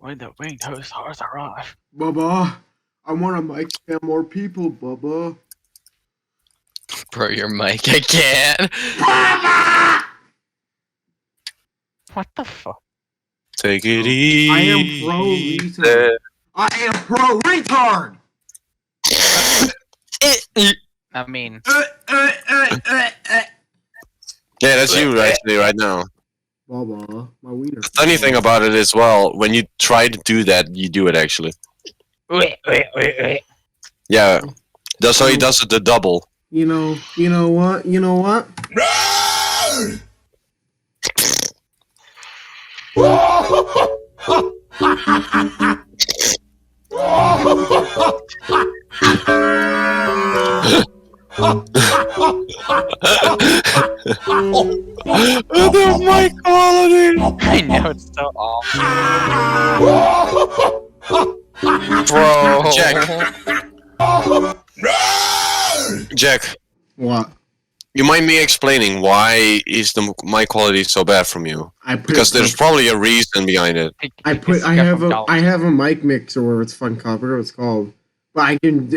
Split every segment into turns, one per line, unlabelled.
when the winged hussars arrive.
Bubba, I want to mic spam more people, Bubba.
Bro, your mic again.
What the fuck?
Take it easy.
I am pro retard. I am pro retard.
I mean,
Yeah, that's you actually right now.
Bubba, my wiener.
The funny thing about it is, well, when you try to do that, you do it actually. Yeah, that's how he does it the double.
You know what? You know what?
The mic quality.
I know it's so awful.
Bro. Jack,
What?
you mind me explaining why is the mic quality so bad from you? Because there's probably a reason behind it.
I have a mic mix or whatever it's fun called. I forget what it's called. But I can.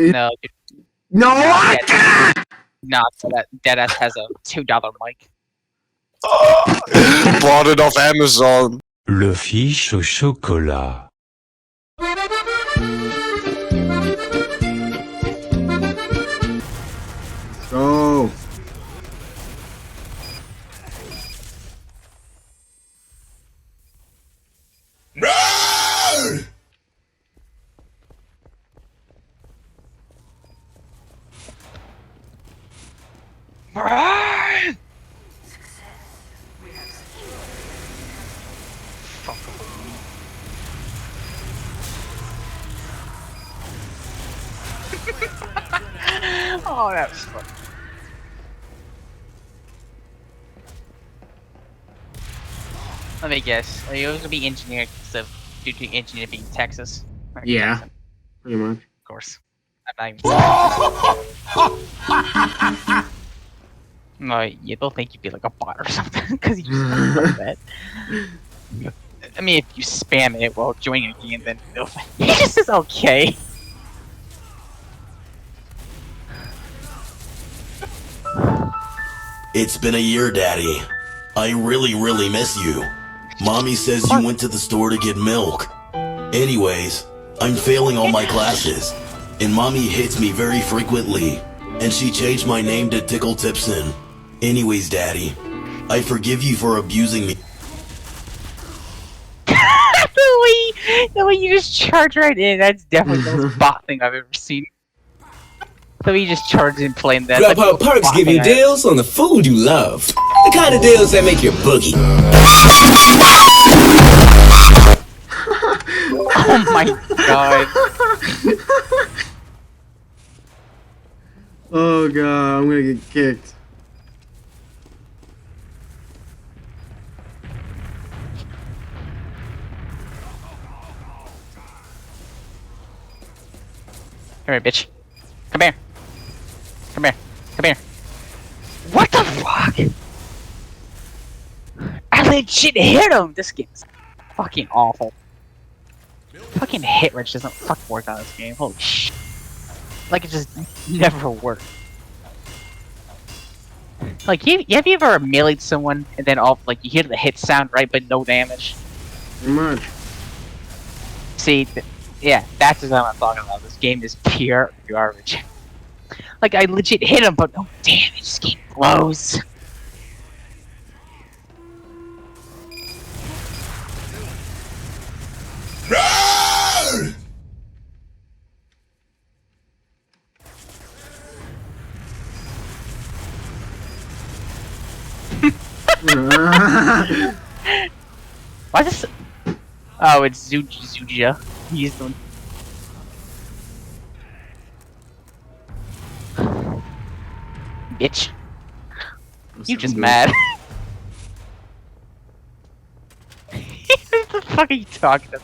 No,
I can't.
not that Deadass has a $2 mic.
Bought it off Amazon.
Le fiche au chocolat.
Go.
Oh, that was fun. Let me guess. Are you going to be engineered instead of due to engineer being Texas? Or
Yeah.
Texan?
Pretty much.
Of course. I'm not even. No, you don't think you'd be like a bot or something because you just like that. I mean, if you spam it while joining a game, then he just is okay.
It's been a year, Daddy. I really miss you. Mommy says you went to the store to get milk. Anyways, I'm failing all my classes, and Mommy hits me very frequently, and she changed my name to Tickle Tipson. Anyways, Daddy, I forgive you for abusing me.
The way you just charge right in, that's definitely the most bot thing I've ever seen. The way you just charge in playing that.
Grubhub Perks give you deals on the food you love. The kind of deals that make you boogie.
Oh my god.
Oh god, I'm gonna get kicked.
Come here, bitch. Come here. Come here. Come here. What the fuck? I legit hit him! This game's fucking awful. Fucking hit rate doesn't fucking work on this game. Holy shit. Like, it just never worked. Like, have you ever meleeed someone and then like, you hear the hit sound, right, but no damage?
Pretty much.
See, yeah, that's what I'm talking about. This game is pure garbage. Like, I legit hit him, but no damage. This game blows. Why is this? Oh, it's Zuja. He's the one. Bitch. You just mad. What the fuck are you talking about?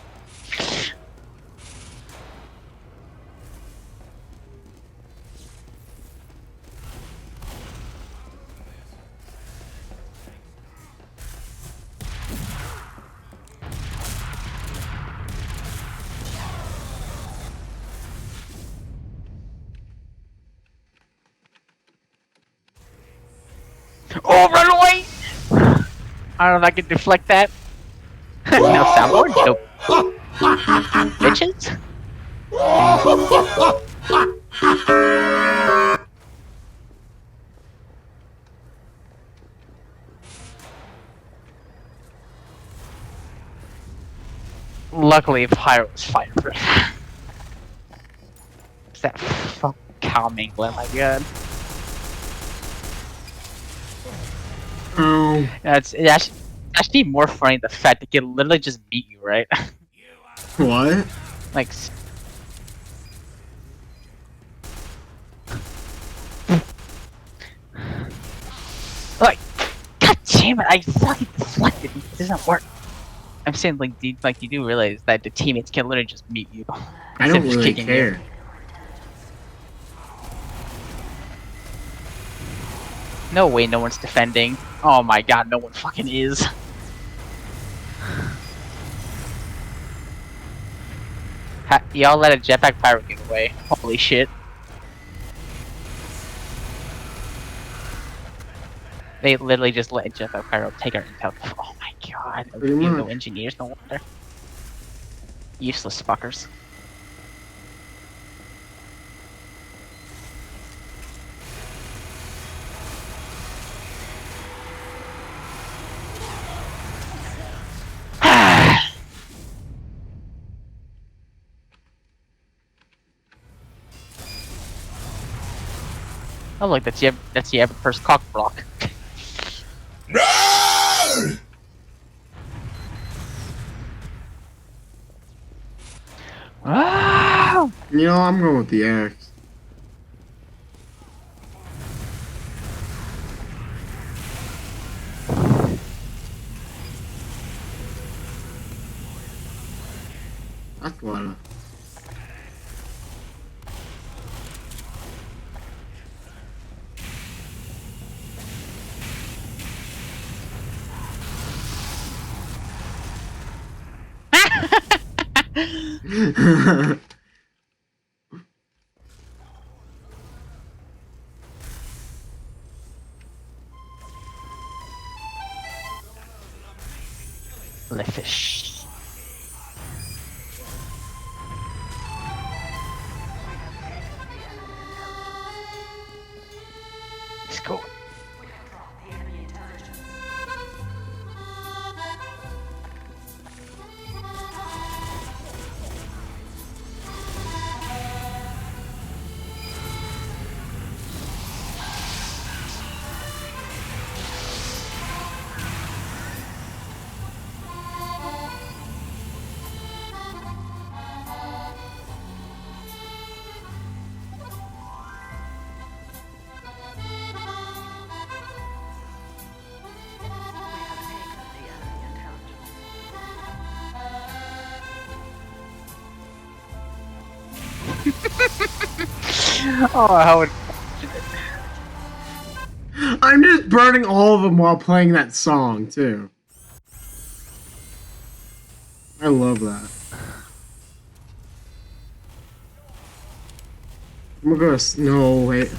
Oh, run away! I don't know if I can deflect that. No soundboard? Nope. Bitches? Luckily, Pyro was fireproof. It's that fucking cow mangler, my god.
Oh.
It's actually more funny the fact that he can literally just beat you, right?
What?
Like, like, god damn it! I fucking deflected. It doesn't work. I'm saying, like, you do realize that the teammates can literally just meet you.
I
instead
don't
of just
really
kicking
care.
You. No way, no one's defending. Oh my god, no one fucking is. Y'all let a jetpack pirate get away. Holy shit. They literally just let a jetpack pirate take our intel. Oh my god.
Pretty
You
much.
no engineers, no wonder. Useless fuckers. Oh look, that's the ever first cock block. Wow!
You know, I'm going with the axe. That's a lot of...
The fish. Let's go. Oh, how would
I'm just burning all of them while playing that song, too. I love that. I'm gonna go... No, wait.